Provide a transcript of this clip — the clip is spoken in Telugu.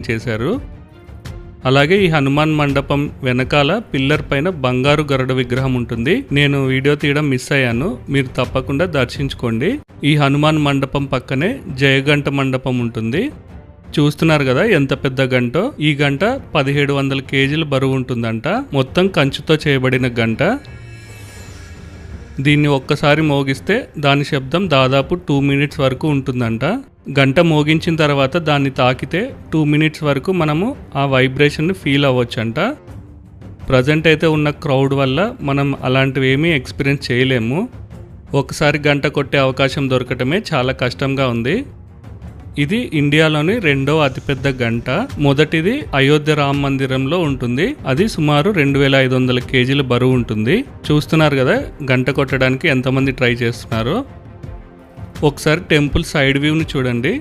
చేశారు. అలాగే ఈ హనుమాన్ మండపం వెనకాల పిల్లర్ పైన బంగారు గరుడ విగ్రహం ఉంటుంది. నేను వీడియో తీయడం మిస్ అయ్యాను, మీరు తప్పకుండా దర్శించుకోండి. ఈ హనుమాన్ మండపం పక్కనే జయగంట మండపం ఉంటుంది. చూస్తున్నారు కదా ఎంత పెద్ద గంటో. ఈ గంట 1700 కేజీలు బరువు ఉంటుందంట. మొత్తం కంచుతో చేయబడిన గంట. దీన్ని ఒక్కసారి మోగిస్తే దాని శబ్దం దాదాపు 2 మినిట్స్ వరకు ఉంటుందంట. గంట మోగించిన తర్వాత దాన్ని తాకితే 2 మినిట్స్ వరకు మనము ఆ వైబ్రేషన్ని ఫీల్ అవ్వచ్చంట. ప్రజెంట్ అయితే ఉన్న క్రౌడ్ వల్ల మనం అలాంటివి ఏమీ ఎక్స్పీరియన్స్ చేయలేము. ఒకసారి గంట కొట్టే అవకాశం దొరకటమే చాలా కష్టంగా ఉంది. ఇది ఇండియాలోని 2వ అతిపెద్ద గంట. మొదటిది అయోధ్య రామ మందిరంలో ఉంటుంది. అది సుమారు 2500 కేజీల బరువు ఉంటుంది. చూస్తున్నారు కదా గంట కొట్టడానికి ఎంతమంది ట్రై చేస్తున్నారో. ఒకసారి టెంపుల్ సైడ్ వ్యూని చూడండి.